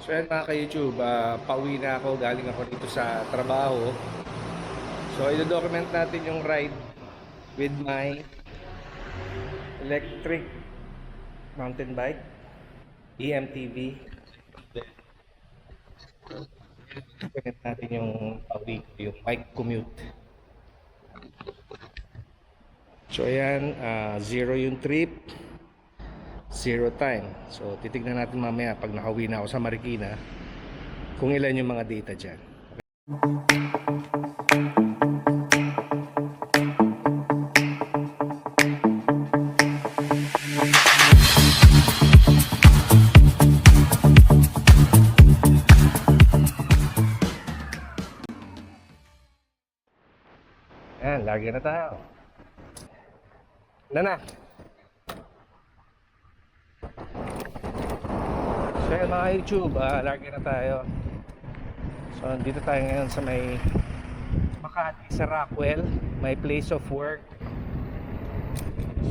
So yan mga ka-YouTube, pauwi na ako, galing ako dito sa trabaho. So i-document natin yung ride with my electric mountain bike, EMTV. Document natin yung pauwi ko, yung bike commute. So ayan, zero yung trip, zero time. So titignan natin mamaya pag nakauwi na ako sa Marikina kung ilan yung mga data dyan. Ayan, lagi na tayo. Na. So yun mga YouTube, lagi na tayo. So dito tayo ngayon sa may Makati, sa Rockwell, my place of work.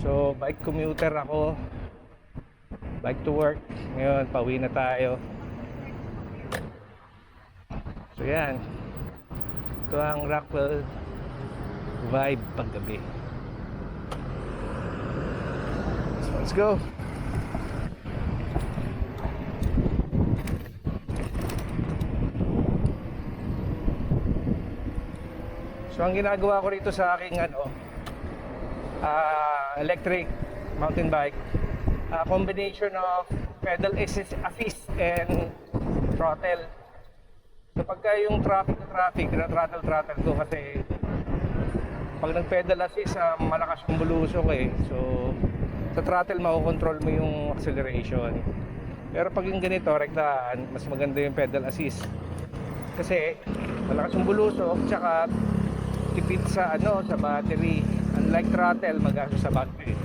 So bike commuter ako, bike to work. Ngayon pauwi na tayo. So yan, ito ang Rockwell vibe paggabi. So let's go. So ang ginagawa ko rito sa aking electric mountain bike, combination of pedal assist and throttle. So pagka yung traffic, throttle ko kasi pag nag-pedal assist, malakas yung bulusok eh. So sa throttle makokontrol mo yung acceleration. Pero pag yung ganito, rektahan, mas maganda yung pedal assist. Kasi malakas yung bulusok, tsaka tipid sa sa battery. Unlike throttle, magastos sa battery.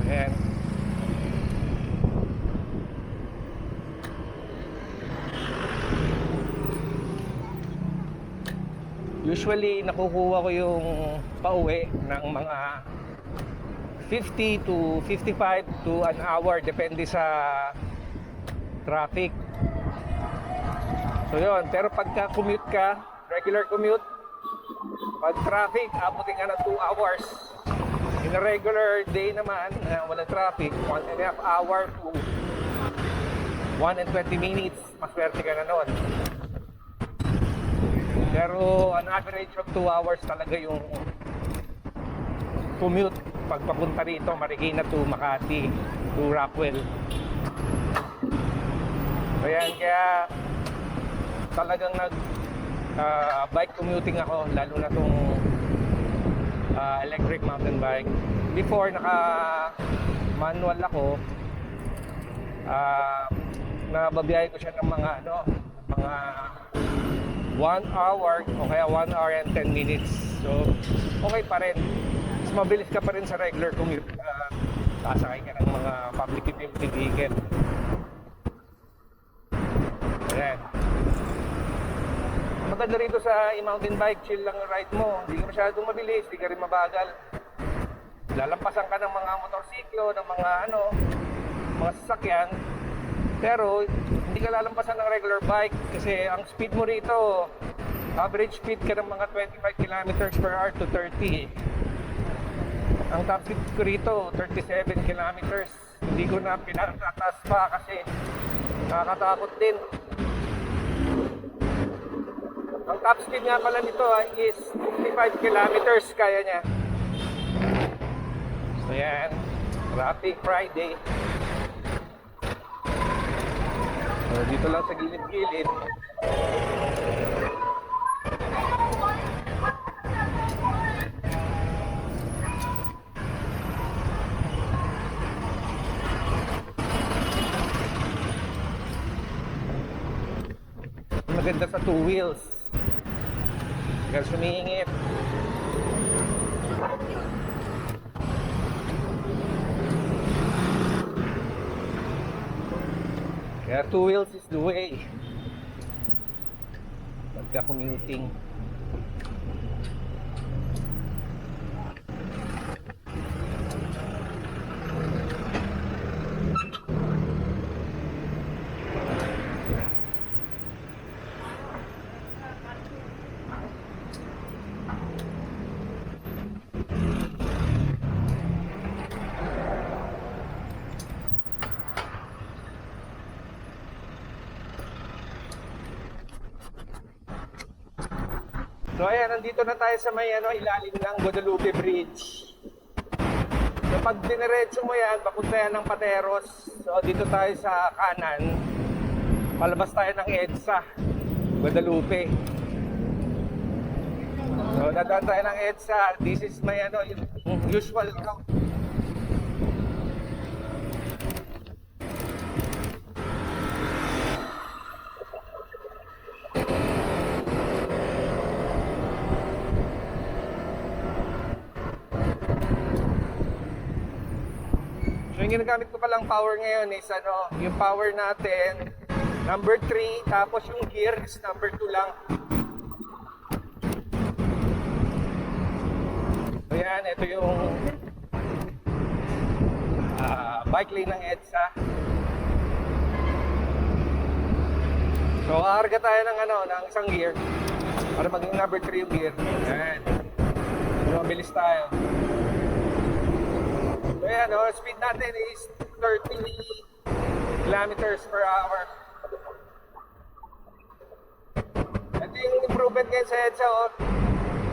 Ayan. Usually nakukuha ko yung pauwi ng mga 50 to 55 to an hour, depende sa traffic. So yun, pero pagka commute ka, regular commute, pag traffic, abutin ka na 2 hours. In a regular day naman, wala traffic, 1.5 hour to 1 and 20 minutes, maswerte ka na nun. Pero an average of 2 hours talaga yung commute pag papunta rito, Marikina to Makati to Rockwell. Ayan, kaya talagang bike commuting ako, lalo na tong electric mountain bike. Before naka manual ako, nababiyahe ko siya ng mga mga 1 hour o kaya 1 hour and 10 minutes. So okay pa rin, mas mabilis ka pa rin sa regular commute. Sasakay ka ng mga public utility vehicle. Ayan. Maganda rito sa mountain bike, chill lang ang ride mo. Hindi ka masyadong mabilis, hindi ka rin mabagal. Lalampasan ka ng mga motorsiklo, ng mga mga sasakyan. Pero hindi ka lalampasan ng regular bike kasi ang speed mo rito, average speed ka ng mga 25 kilometers per hour to 30. Ang top speed ko rito, 37 kilometers. Hindi ko na pinatataas pa kasi nakakatakot din. Ang top speed nga pala nito is 55 kilometers kaya niya. So yan, Traffic Friday. So dito lang sa gilid-gilid. Maganda sa 2 wheels. Kaya sumingit. Kaya 2 wheels is the way pagka commuting. So ayan, nandito na tayo sa may ilalim ng Guadalupe Bridge. So pag diniretso mo yan, papunta yan ng Pateros. So dito tayo sa kanan. Palabas tayo ng EDSA, Guadalupe. So dadaan tayo ng EDSA. This is my yung usual route. So yung ginagamit ko palang power ngayon is yung power natin number 3, tapos yung gear is number 2 lang. So yan, ito yung bike lane ng EDSA. So kakarga tayo ng ng isang gear para maging number 3 yung gear. Yan. So mabilis tayo. So yan, speed natin is 30 kilometers per hour. Ito yung improvement ngayon sa EDSA,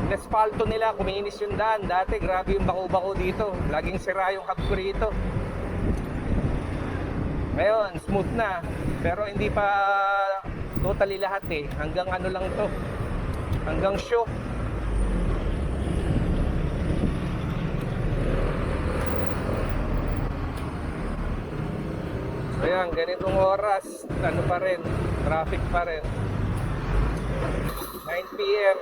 Inaspalto nila, kuminis yung daan. Dati, grabe yung bako-bako dito. Laging sira yung hub ko rito. Ngayon, smooth na. Pero hindi pa totally lahat Hanggang lang to. Hanggang show. Ayan, ganitong oras, pa rin, traffic pa rin. 9 PM.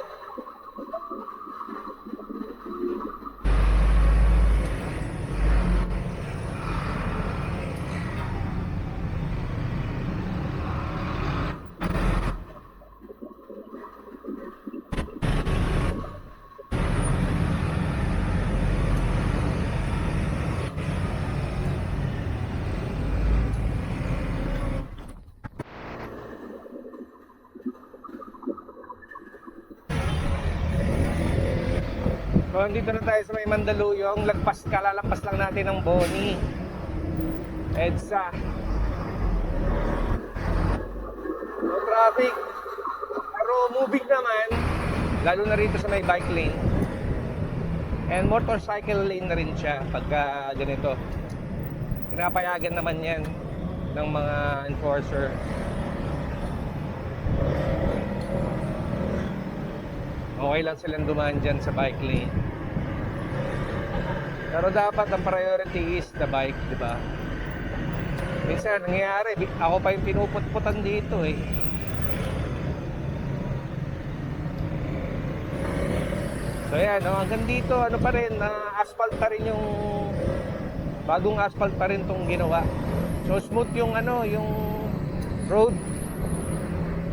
So, dito na tayo sa may Mandaluyong. Kalalampas lang natin ng Boni. EDSA. So, traffic. Pero moving naman, lalo na rito sa may bike lane. And motorcycle lane na rin siya pagka ganito. Pinapayagan naman yan ng mga enforcer. Okay lang silang dumaan dyan sa bike lane. Pero dapat ang priority is the bike, di ba? Minsan, nangyayari, ako pa yung pinuput-putan dito So yan, hanggang dito, pa rin, asphalt pa rin yung bagong asphalt pa rin tong ginawa. So smooth yung yung road.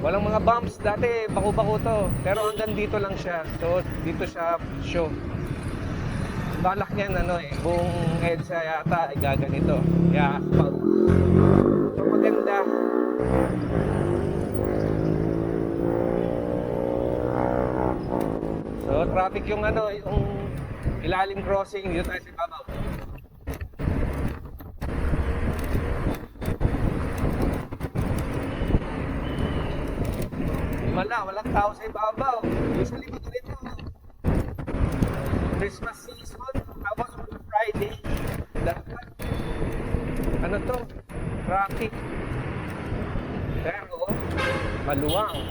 Walang mga bumps. Dati, bako-bako to. Pero hanggang dito lang siya. So, dito siya show. Balak niyan, buong EDSA yata, gaganito. Yeah, asphalt. So, maganda. So, traffic yung yung ilalim crossing. Dito tayo sa ibabaw. Walang tao sa ibabaw. Usually ko dito Christmas season, tapos Friday, dapat to? Traffic. Pero maluwang.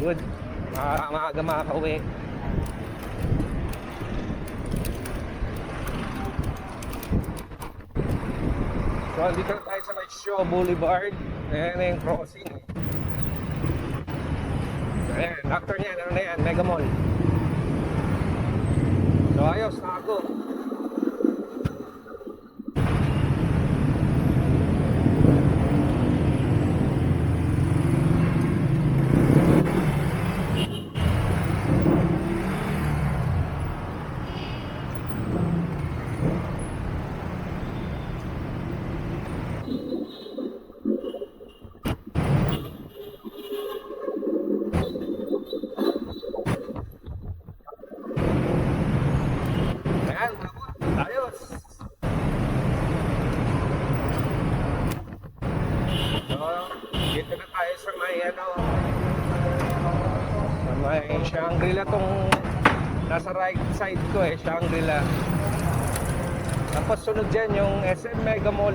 Good. Maaga makakauwi. So, dito na tayo sa may Shaw Boulevard. Ayan yung crossing. Ayan, after niyan, na yan? Mega Mall. So, ayos, nako. ano, sa may Shangri-La tong nasa right side ko eh, Shangri-La. Tapos sunod dyan yung SM Mega Mall.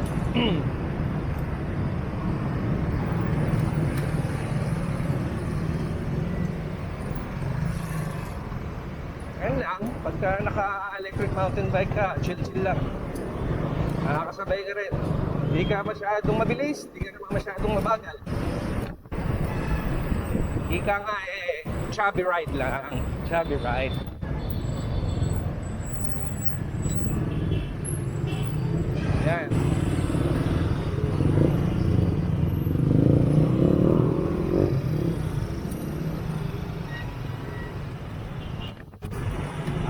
Ayun lang, pagka naka-electric mountain bike ka, chill-chill lang. Nakakasabay ka rin. Hindi ka masyadong mabilis, hindi ka naman masyadong mabagal. Ika nga eh, chubby ride lang. Chubby ride. Yan.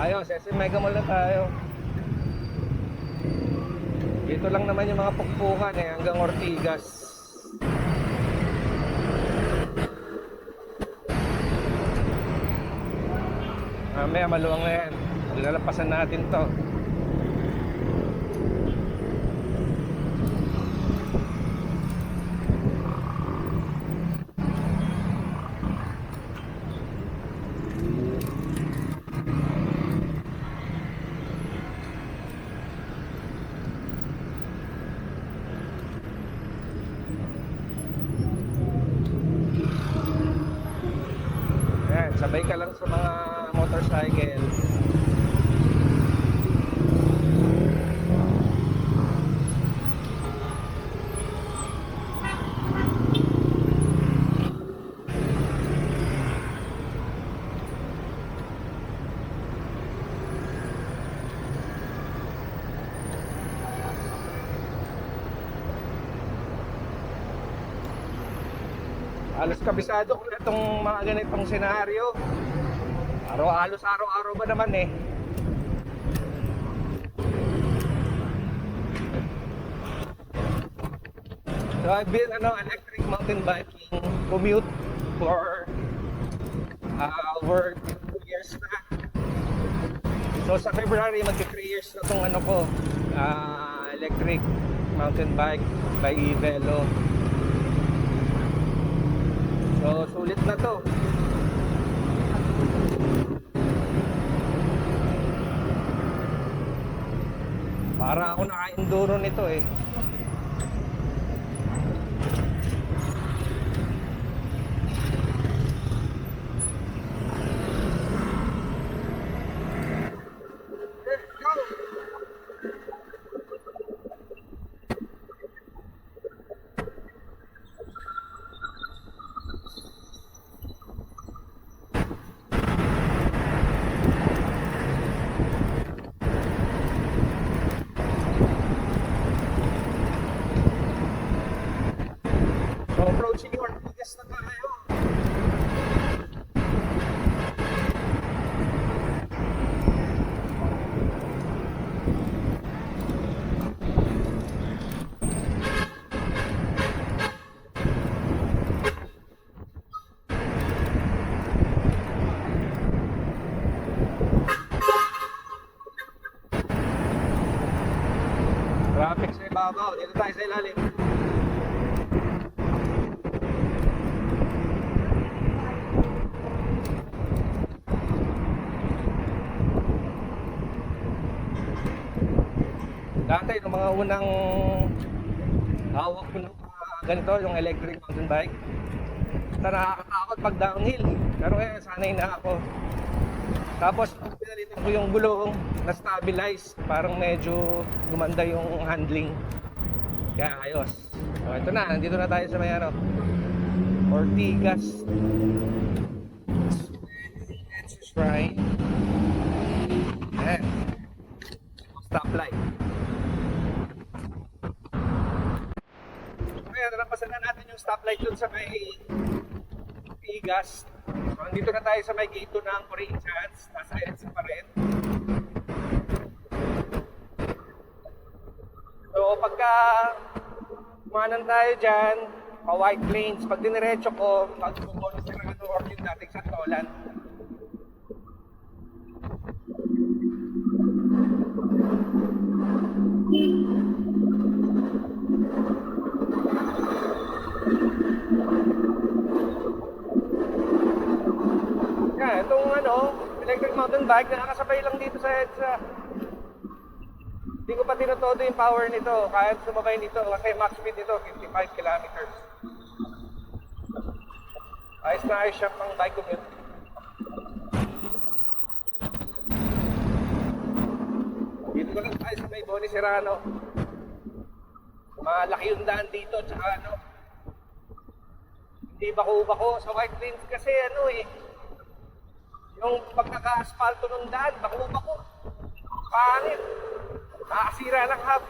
Ayos, SM Mega Mall na tayo. Dito lang naman yung mga pukpukan eh, hanggang Ortigas. Mamaya maluwang na yan. Lalapasan natin to. Yan, sabay ka lang sa mga motorcycle. Halos kabisado ko na itong mga ganitong senaryo. Halos araw-araw ba naman eh. So I've been electric mountain biking commute for over 2 years na. So sa February magti 3 years na itong electric mountain bike by Velo. So sulit na to. Para ako naka-enduro nito eh. So approaching Ortigas na tayo. Traffic sa ibabaw, dito tayo sa ilalim. Dati yung mga unang hawak ko ng ganito, yung electric mountain bike, nakakatakot pag downhill. Pero ngayon sanay na ako. Tapos pinalitan ko yung gulong na stabilize, parang medyo gumanda yung handling. Kaya ayos. So ito na, nandito na tayo sa may Ortigas Shrine. Ayan. Stoplight. Kaya nalampasan na natin yung stoplight dun sa may Ortigas. So nandito na tayo sa may gate ng Corinthians. Nasa EDSA pa rin. So pagka kumanan tayo dyan, pa White Plains, pag diniretso ko, pag-pupunta sa or yung dating Santolan. Electric mountain bike, nakakasabay lang dito sa EDSA. Hindi ko pa tinutodo yung power nito, kahit sumabay nito, kasi max speed nito, 55 kilometers. Ayos na ayos siya pang bike commute. Dito ko lang tayo sa may Boni Serrano. Malaki yung daan dito, tsaka ano, hindi bako-bako sa White Plains kasi ano eh, yung pagkaka-asfalto ng daan, bako-bako. Pangit. Nakasira ng hub.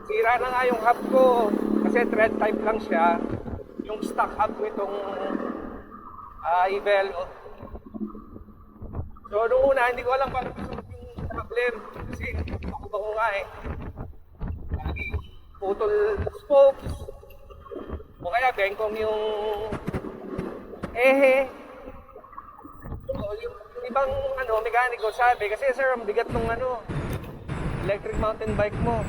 Sira na nga yung hub ko kasi thread type lang siya. Yung stock hub ko itong Ivelo. So noong una, hindi ko alam paano masunod yung problem kasi bako-bako nga eh. Lagi putol spokes. O kaya bengkong yung ehe. So, yung ibang mekaniko sabi, kasi sir, ang bigat ng electric mountain bike mo.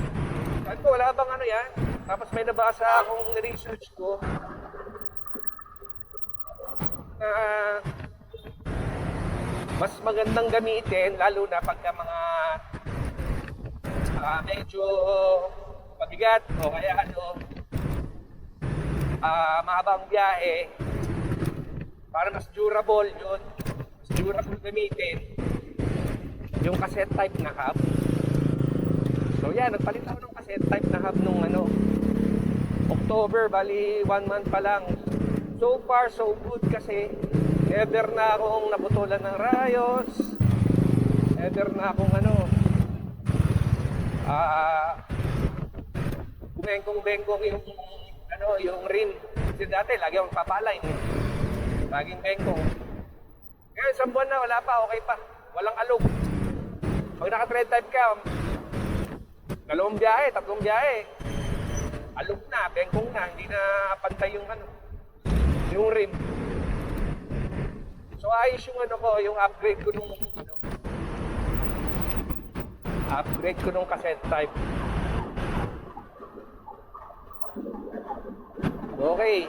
Sabi ko, wala bang yan? Tapos may nabasa akong research ko na mas magandang gamitin, lalo na pagka mga medyo mabigat o kaya mahabang biyahe, para mas durable yun. Mas durable gamitin yung cassette type na hub. So yan, nagpalit ako ng cassette type na hub nung October, bali 1 month pa lang. So far so good kasi never na akong naputulan ng rayos, never na akong bengkong yung rim. Kasi dati lagi akong papalain eh. Laging bengkong. Ngayon, isang buwan na, wala pa, okay pa. Walang alog. Pag naka-thread type ka, 2 biyahe, 3 biyahe, alog na, bengkong na, hindi na pantay yung rim. So ayos yung yung upgrade ko nung cassette type. Okay.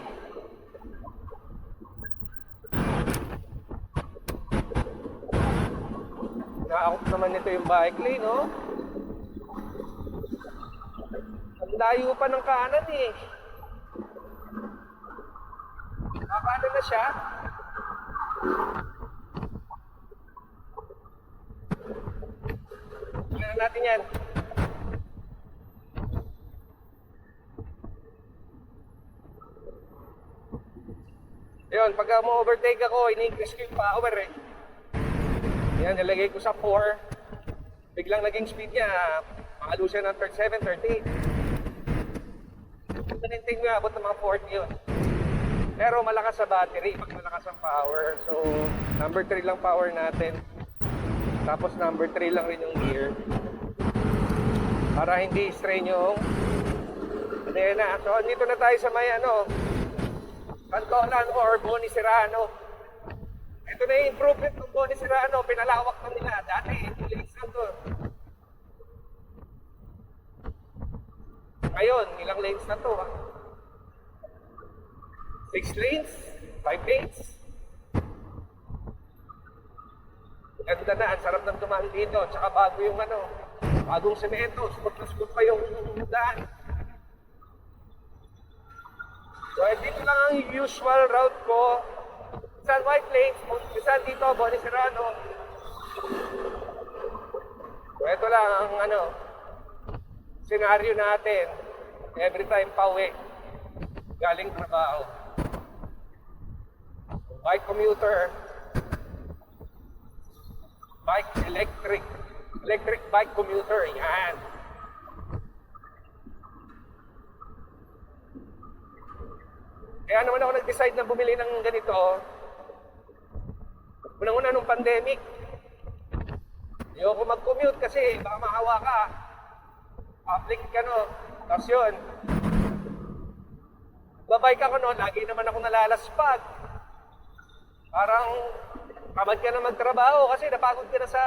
Naakop naman nito yung bike lane, no? Ang layo pa ng kanan eh. Kakanan na siya. Tingnan natin yan. Yun, pagka mo-overtake ako, in-increase ko yung power eh. Yan, nilagay ko sa 4. Biglang naging speed niya, makalo siya ng 37, 38. Naninting mo abot ng mga 40 yun. Pero malakas sa battery, pag malakas ang power. So, number 3 lang power natin. Tapos number 3 lang rin yung gear. Para hindi strain yung kadena. So, dito na tayo sa may Cantolan or Boni Serrano. Ito na yung improvement ng Boni Serrano. Pinalawak na nila. Dati, lanes lang doon. Ngayon, ilang lanes na to 6 lanes? 5 lanes? Ganda na, ang sarap ng dumaan dito. Tsaka bago yung bagong semento. Smooth na smooth pa yung daan. So, dito lang ang usual route ko. Minsan White Plains, minsan dito, Boni Serrano. So, ito lang ang senaryo natin. Every time pauwi, galing trabaho. Bike commuter. Bike electric. Electric bike commuter. Yan. Kaya naman ako nag-decide na bumili ng ganito. Unang-una nung pandemic. Ayoko mag-commute kasi baka mahawa ka. Public Tapos yun. Babike ako lagi naman ako nalalaspag. Parang tamad ka na magtrabaho kasi napagod ka na sa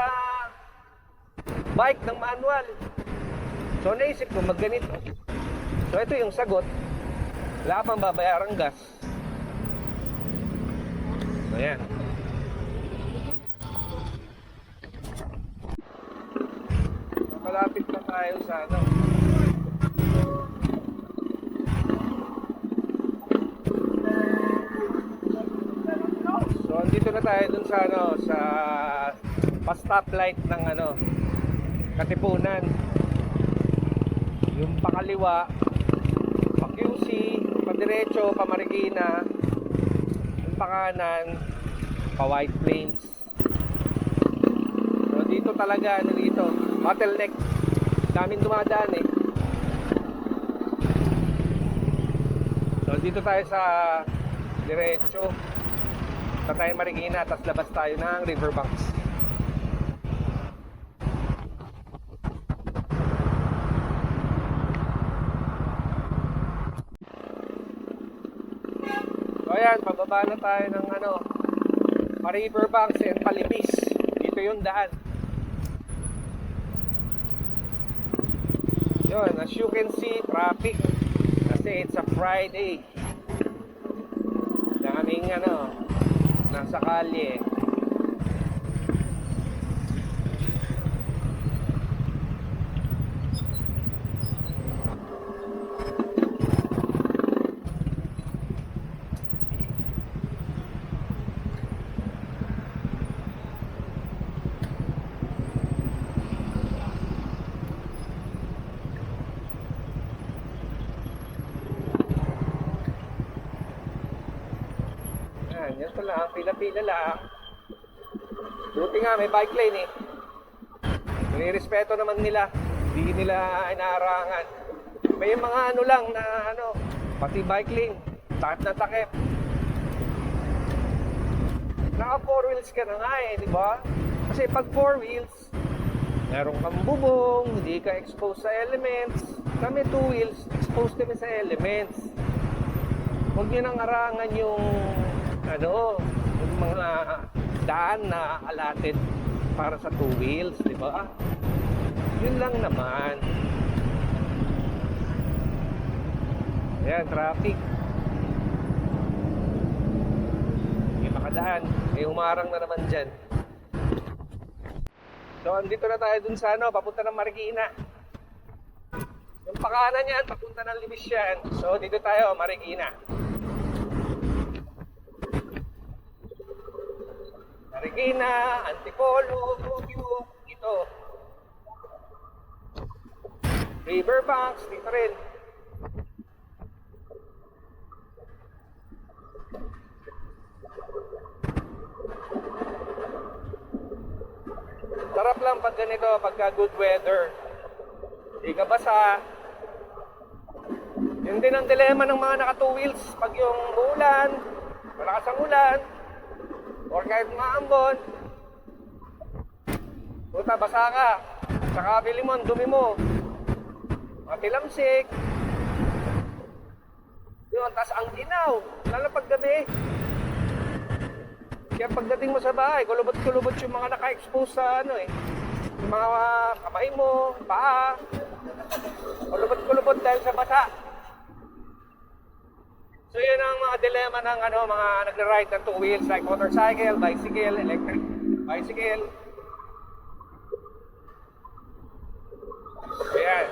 bike ng manual. So naisip ko magganito. So ito yung sagot. Wala pang babayarang gas. Ayan. tayo sa ano. So, andito na tayo dun sa ano, sa pa-stoplight ng ano, Katipunan. Yung pakaliwa, pa QC, pa diretso, pa Marikina. Yung pakanan, pa White Plains. So, dito talaga, ano dito, bottleneck. Daming dumadaan eh. So, dito tayo sa diretso. Sa tayo Marikina, tapos labas tayo ng Riverbanks. So ayan, pababa na tayo ng ano, Riverbanks and Palibis. Dito yung daan. Yun, as you can see, traffic. Kasi it's a Friday. Daming ano, nasa kalye. Yan pa lang, pila-pila lang. Buti nga may bike lane eh. Nire-respeto naman nila. Hindi nila inaarangan. May mga ano lang na ano, pati bike lane, takip na takip. Naka 4 wheels ka na nga eh, di ba? Kasi pag 4 wheels, meron kang bubong, hindi ka exposed sa elements. Kami 2 wheels, exposed kami sa elements. Huwag nyo nang arangan yung ano, yung mga daan na allotted para sa 2 wheels, di ba? Yun lang naman. Ayan, traffic. May makadaan. May umarang na naman dyan. So, andito na tayo dun sa ano, papunta ng Marikina. Yung pakanan yan, papunta ng Libis yan. So, dito tayo, Marikina. Marikina, Antipolo, Baguio, ito. Riverbanks, dito rin. Sarap lang pag ganito, pagka good weather. Hindi ka basa. Yun din ang dilema ng mga naka 2 wheels. Pag yung ulan, malakas ang ulan, or kahit maambon, puta, basa ka. Sa kabili mo, dumi mo. Matilamsik. Yun, tas ang ginaw. Lalo pag gabi. Kaya pagdating mo sa bahay, kulubot-kulubot yung mga naka-expose sa ano eh. Yung mga kamay mo, paa. Kulubot-kulubot dahil sa basa. So yun ang mga dilema ng ano, mga nagra-ride ng 2 wheels like motorcycle, bicycle, electric bicycle. Ayan.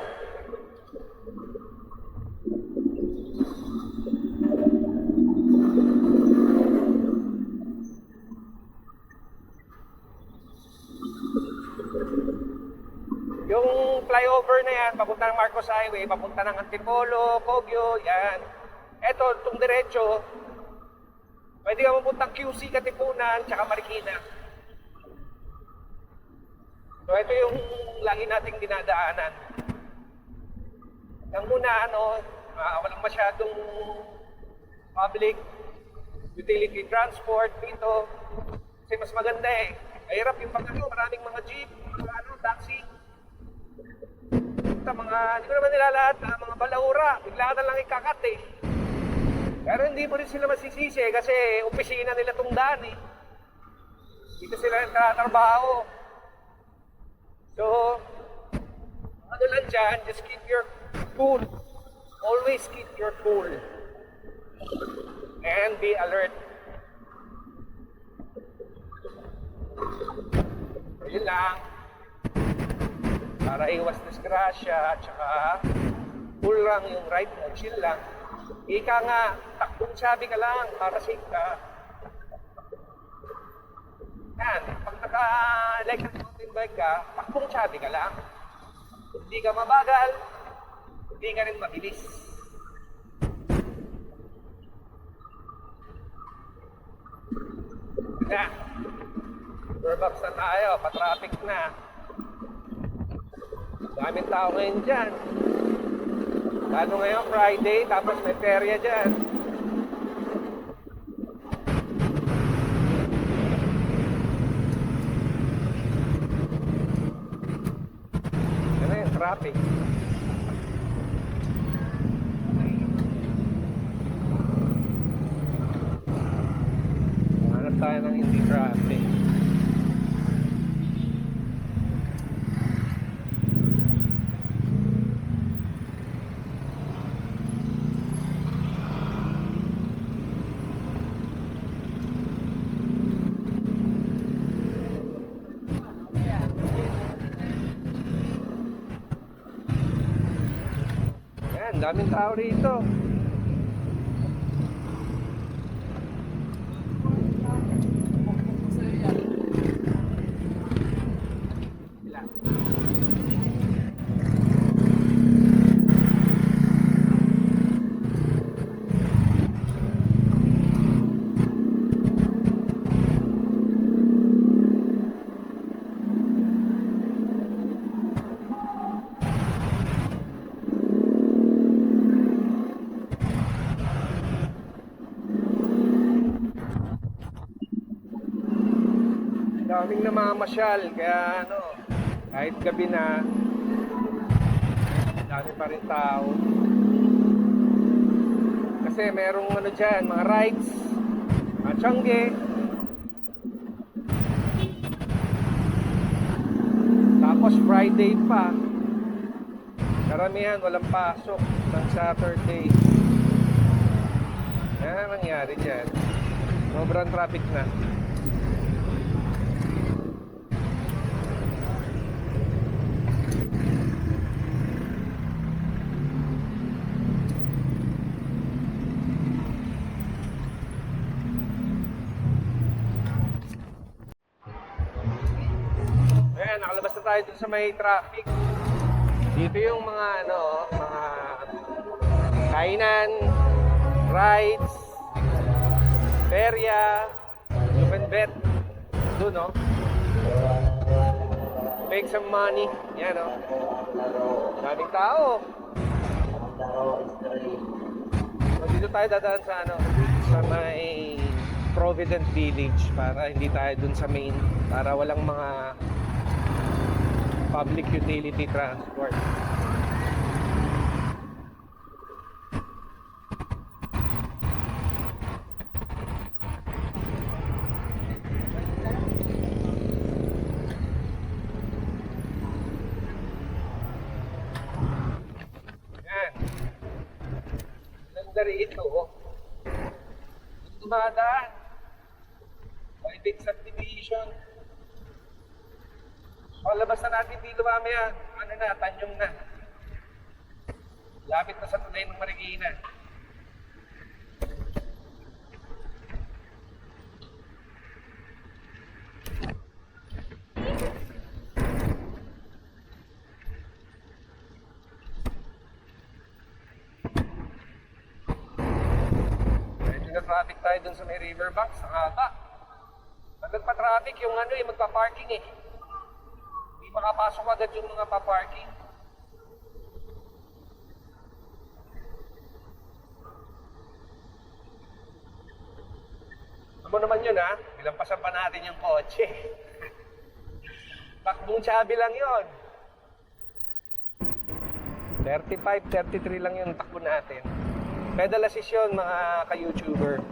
Yung flyover na yan, papunta ng Marcos Highway, papunta ng Antipolo, Baguio, yan. Eto, itong diretso, pwede ka mapuntang QC, Katipunan, tsaka Marikina. So, ito yung lagi nating dinadaanan. Ang muna, ano, walang masyadong public utility transport dito. Kasi mas maganda eh. Mahirap yung pag-ano, maraming mga jeep, mga ano, taxi. Mga, hindi ko naman nila lahat, mga balaura, bigla ka na lang ikakat eh. Pero hindi mo rin sila masisisi kasi opisina nila itong daan eh. Dito sila nagtatrabaho. So, ano lang dyan, just keep your cool. Always keep your cool. And be alert. So, yun lang. para iwas disgrasya at saka full lang yung ride mo, chill lang. Ika nga, takbong sabi ka lang para safe ka. Yan, pag naka-electric mountain bike ka, takbong sabi ka lang. Hindi ka mabagal, hindi ka rin mabilis. Yan, Burbox na tayo, pa-traffic na. Daming tao ngayon dyan. Lalo ngayon, Friday, tapos may perya dyan. Ano yung traffic? Hanap tayo ng hindi traffic. Ang daming tao rito. Daming namamasyal, kaya ano, kahit gabi na, dami pa rin tao. Kasi merong ano dyan, mga rides, mga tiyangge. Tapos Friday pa, karamihan walang pasok ng Saturday. Yan ang nangyari dyan. Sobrang traffic na. Ayan, nakalabas na tayo dun sa may traffic. Dito yung mga ano, mga kainan, rides, perya, Lupenbet. Doon, no? Make some money. Yan, no? Daming tao. So, dito tayo dadaan sa ano, sa may Provident Village para hindi tayo dun sa main, para walang mga public utility transport. Yan. Ganda rito. Dumadaan. May big subdivision. Palabas na natin dito mamaya. Ano na, Tanyong na. Lapit na sa tunay ng Marikina. Medyo na traffic tayo dun sa may riverbank, sa Kata. Pag nagpa-traffic, yung ano eh, magpa-parking eh. Hindi makapasok agad yung mga pa-parking. Ano naman yun ha? Bilampasan pa natin yung kotse. Takbong tsabi lang yun. 35, 33 lang yung takbo natin. Pedal assist yun mga ka-YouTuber.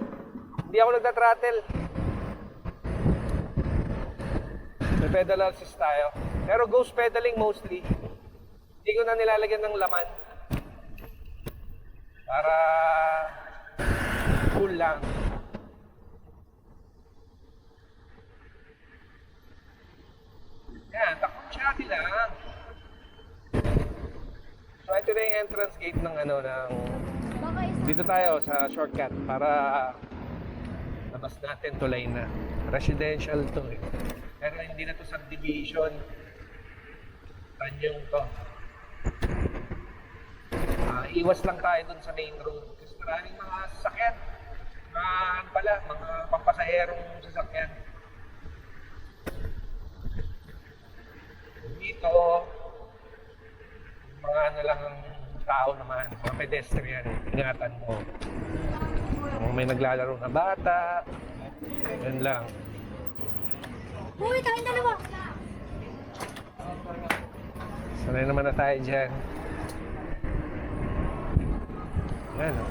Hindi ako nagta-throttle. May pedal assist tayo. Pero ghost pedaling mostly. Hindi ko na nilalagyan ng laman. Para cool lang. Yan, takbong tsabi lang. na yung entrance gate ng ano ng dito tayo sa shortcut para labas natin tulay na. Residential to eh. Pero hindi na to subdivision. Tanyong to. Iwas lang tayo dun sa main road. Kasi maraming mga sasakyan. Mga pampasaherong sasakyan. Dito, mga ano lang ang tao naman, mga pedestrian, ingatan mo. Kung may naglalaro na bata, yan lang. Uy, kain dalawa! Sanay naman na tayo dyan. Yan o.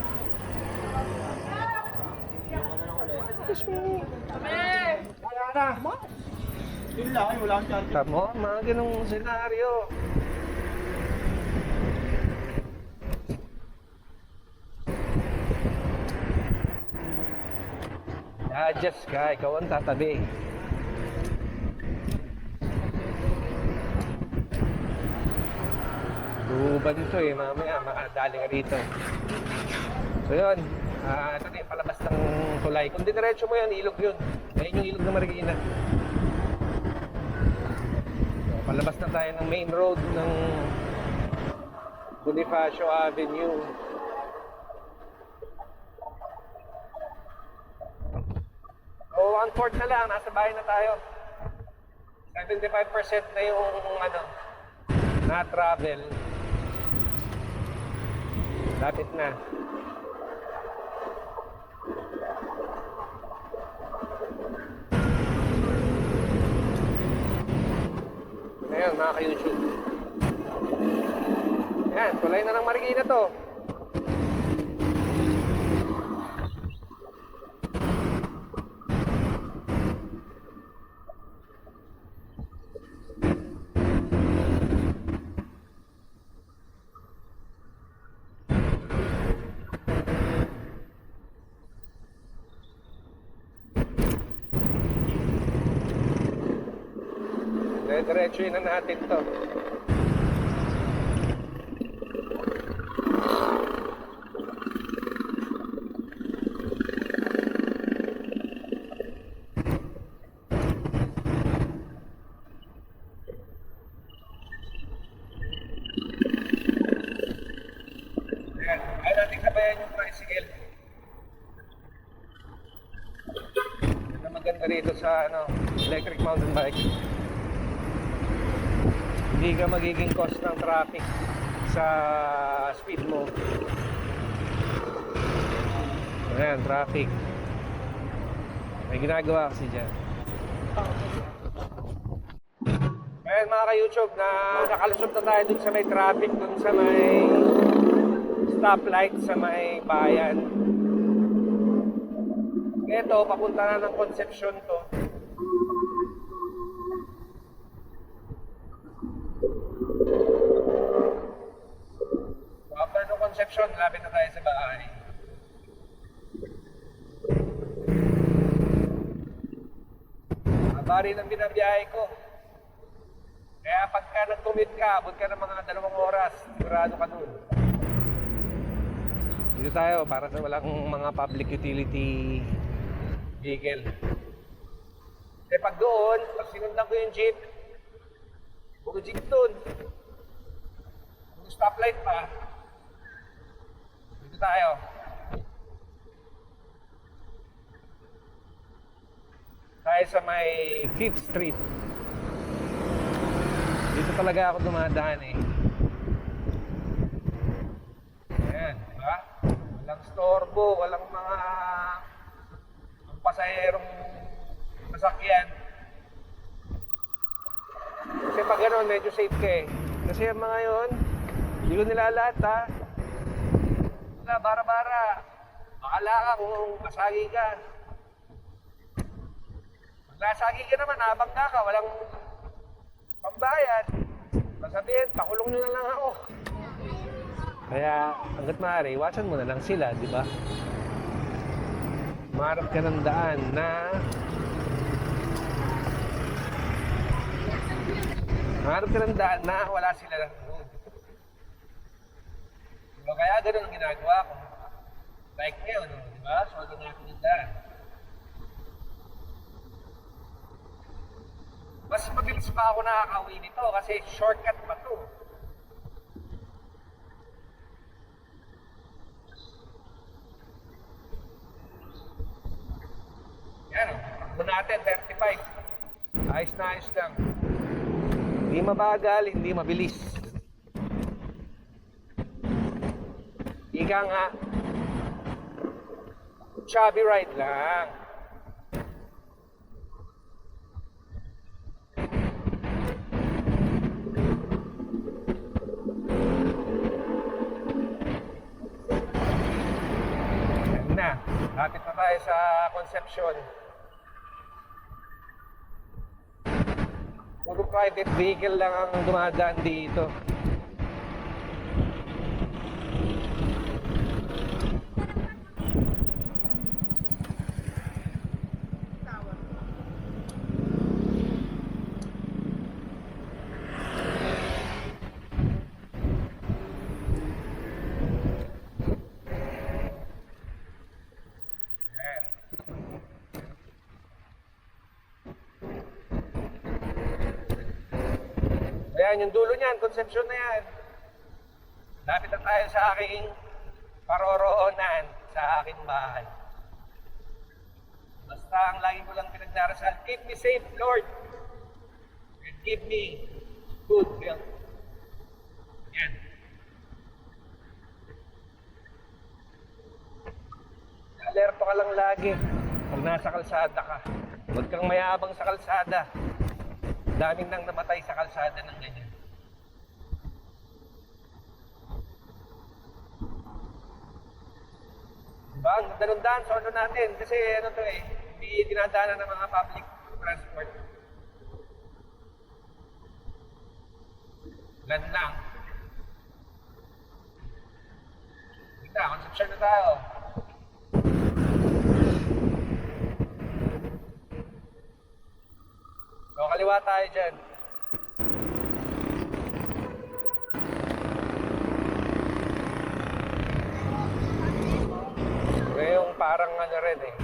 Excuse me. Wala na. Yun lang, wala akong charger. Tamo, mga ganong senaryo. Adjust ka, ikaw ang tatabi. Luban ito eh, mamaya makadali ka rito. So yun, ito na yung palabas ng tulay. Kung diniretso mo yan, ilog yun. Ayun yung ilog na Marikina. So, palabas na tayo ng main road ng Bonifacio Avenue. So, 1/4 na lang, nasa bahay na tayo. 75% na yung na-travel. Lapit na. Ayan, mga ka-YouTube. Ayan, tulay na ng Marikina to. Diretsuin na natin to. Ayan, ayaw natin sabayan yung tricycle. Ito maganda rito sa electric mountain bike. Hindi ka magiging cause ng traffic sa speed mo. Ayan, traffic. May ginagawa kasi dyan. Ayan mga ka-YouTube, nakalusot na tayo dun sa may traffic, dun sa may stoplight sa may bayan. Ito, papunta na ng Concepcion to. After ng Concepcion, lapit na tayo sa bahay. Mabari ng binabiyahe ko. Kaya pagka nag-commute ka, abot ka ng mga 2 oras, sigurado ka dun. Dito tayo para sa walang mga public utility vehicle. Kasi pag doon, pag sinundan ko yung jeep, puro jeep doon. Kung stoplight pa, dito tayo. Tayo sa may 5th Street. Dito talaga ako dumadaan eh. Ayan, diba? Walang storbo, walang mga pasaherong masakyan. Kasi pag gano'n, medyo safe ka eh. Kasi yung mga yun, hindi ko nilalahat ha. Wala, bara-bara. Bakala ka kung masagi ka. Pag nasagi ka naman, nabangga ka, walang pambayad. Masabihin, pakulong nyo na lang ako. Kaya, hanggat maaari, iwasan mo na lang sila, di ba? Maharap ka ng daan na wala sila lang doon. So, kaya ganun ang ginagawa ko. Like ngayon, di ba? So, natin yung daan. Mas mabilis pa ako nakakauwi nito kasi shortcut pa to. Yan o, takbo natin, 35. Ayos na ayos lang. Hindi mabagal, hindi mabilis. Ika nga, chubby ride lang. Yan na, lapit na tayo sa Concepcion. Puro private vehicle lang ang dumadaan dito. Ayan, yung dulo niyan, Concepcion na yan. Lapit na tayo sa aking paroroonan, sa aking bahay. Basta ang lagi ko lang pinagdarasal, keep me safe, Lord. And give me good health. Yan. Alerto ka lang lagi pag nasa kalsada ka. Huwag kang mayabang sa kalsada. Daming nang namatay sa kalsada ng ganyan. Diba? Ang danundan sa ano natin. Kasi ano to eh, hindi dinadaanan ng mga public transport. Lan lang. Kita, Concepcion na tayo. So, kaliwa tayo dyan. Yung parang ano rin eh,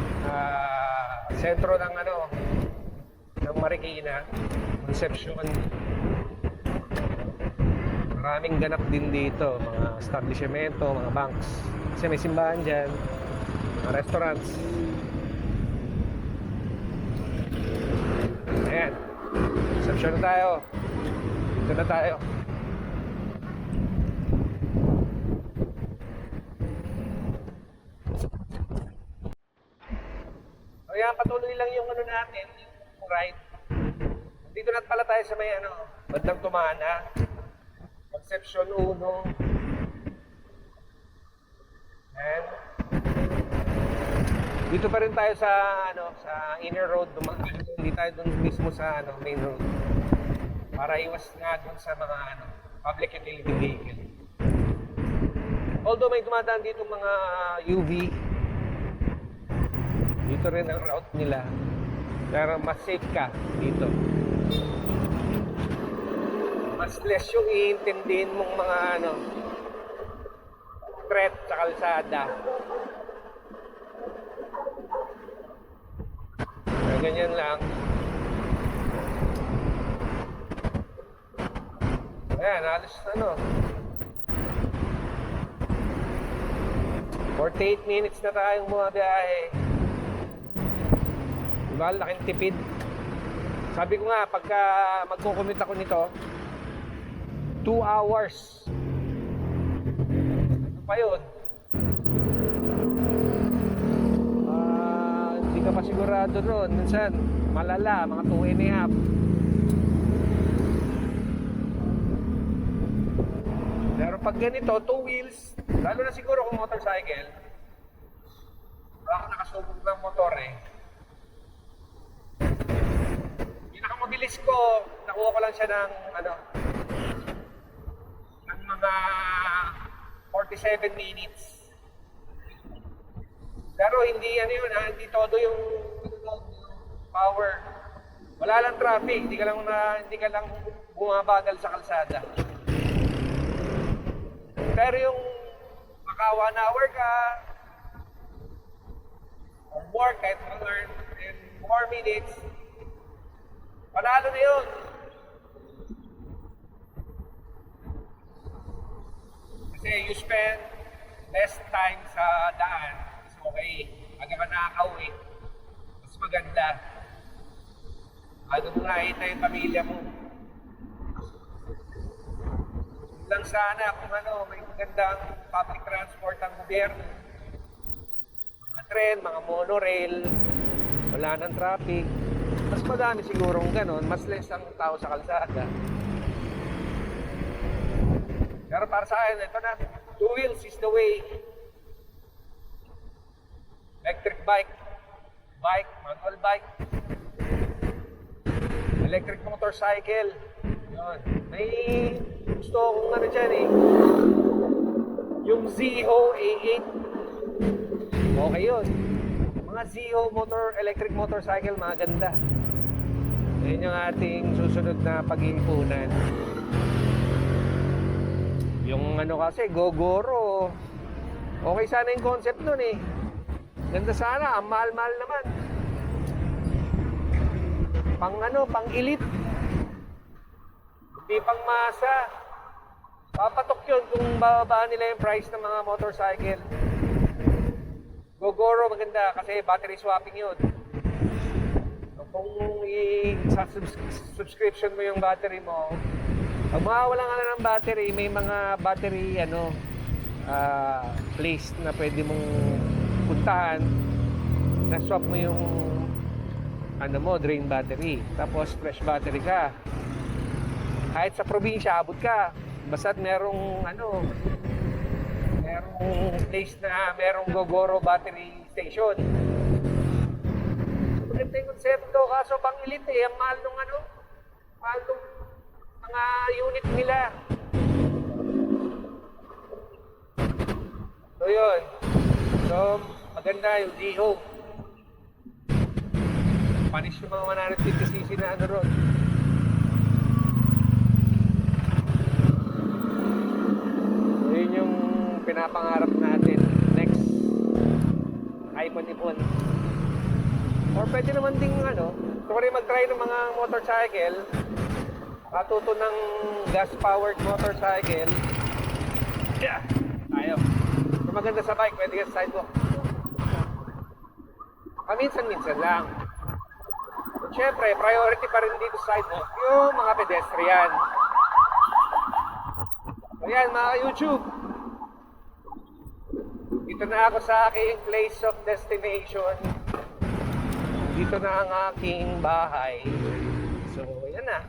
sentro ng ano, ng Marikina, Concepcion. Maraming ganap din dito, mga establishmento, mga banks. Kasi may simbahan dyan, mga restaurants. Ayan, Concepcion na tayo. Dito na tayo. Ayan, patuloy lang yung ano natin, yung ride. Dito na pala tayo sa may ano, bandang Tumana. Concepcion 1. And dito pa rin tayo sa ano, sa inner road, hindi tayo doon mismo sa ano, main road. Para iwas nga doon sa mga ano, public utility vehicle. Although may dumadaan dito mga UV, dito rin ang route nila. Pero mas safe ka dito. Mas less yung iintindihin mong mga ano, threat sa kalsada. Kaya ganyan lang. Ayan, alas ano. 48 minutes na tayong bumabiyahe. Diba, laking tipid. Sabi ko nga, pagka magkukumute ako nito, 2 hours. Ano pa yun? Hindi ka pa sigurado nun. Minsan, malala, mga 2.5. Pero pag ganito, 2 wheels, lalo na siguro kung motorcycle, baka nakasubok ng motor eh. Pinakamabilis ko, nakuha ko lang siya ng ano, ng mga 47 minutes. Pero hindi ano yun ha, hindi todo yung power. Wala lang traffic, hindi ka lang bumabagal sa kalsada. Pero yung naka 1 hour ka, or more, kahit mga and more minutes, panalo na yun. Kasi you spend less time sa daan. Mas okay. Aga ka nakakauwi. Mas maganda. Ano mo nakita yung pamilya mo. Lang sana kung ano, may magandang public transport ang gobyerno. Mga tren, mga monorail, wala nang traffic. Mas madami sigurong ganon, mas less ang tao sa kalsada. Pero para sa akin, ito na, 2 wheels is the way. Electric bike, manual bike, electric motorcycle. Yun. May gusto akong ano dyan eh. Yung Ziho A8. Okay yun. Mga Ziho electric motorcycle, maganda. Yan yung ating susunod na pag-iipunan. Yung ano kasi, Gogoro. Okay sana yung concept nun eh. Ganda sana, ang mahal-mahal naman. Pang ano, pang elite. Hindi pang masa. Papatok yun kung bababa nila yung price ng mga motorcycle. Gogoro maganda kasi battery swapping yun. So, kung sa subscription mo yung battery mo, pag mawawala ka na ng battery, may mga battery place na pwede mong puntahan, na swap mo yung drain battery, tapos fresh battery ka. Kahit sa probinsya abot ka, basta't merong place na merong Gogoro battery station. Maganda yung konsepto, kaso pang elite eh, ang mahal nung mga unit nila. So yun. So maganda yung Ziho. Panis yung mga 150cc na ron. So yun yung pinapangarap natin next iPhone. Or pwede naman ding gusto ko rin mag-try ng mga motorcycle. Matuto ng gas-powered motorcycle. Yeah, ayaw. Kung maganda sa bike, pwede ka sa sidewalk. Paminsan-minsan lang. At syempre, priority pa rin dito sa sidewalk yung mga pedestrian. Ayan, mga YouTube. Dito na ako sa aking place of destination. Dito na ang aking bahay. So, yan na.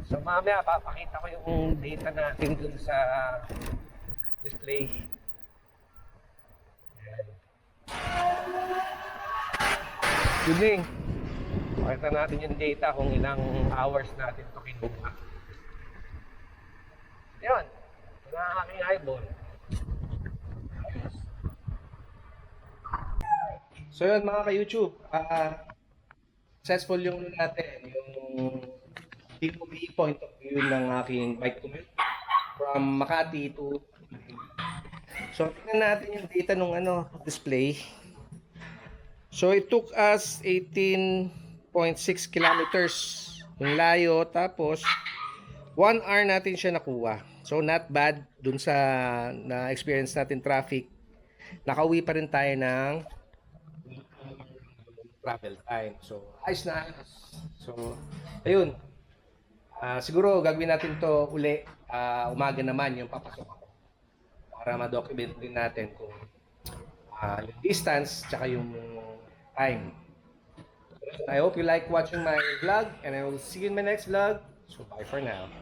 So mamaya papakita ko yung data natin dun sa display. Good evening. Pakita natin yung data kung ilang hours natin ito kinuha. Yan. Ito na ang aking eyeball. So yun mga ka-YouTube. Successful yung natin. Yung POV point of view ng aking bike commute from Makati to. So tingnan natin yung data nung display. So it took us 18.6 kilometers yung layo, tapos 1 hour natin siya nakuha. So not bad dun sa na-experience natin traffic. Nakauwi pa rin tayo ng travel time. So ayos na ayos. So ayun. Siguro gagawin natin to uli umaga naman yung papasok ako para ma-document din natin kung yung distance tsaka yung time. I hope you like watching my vlog and I will see you in my next vlog. So bye for now.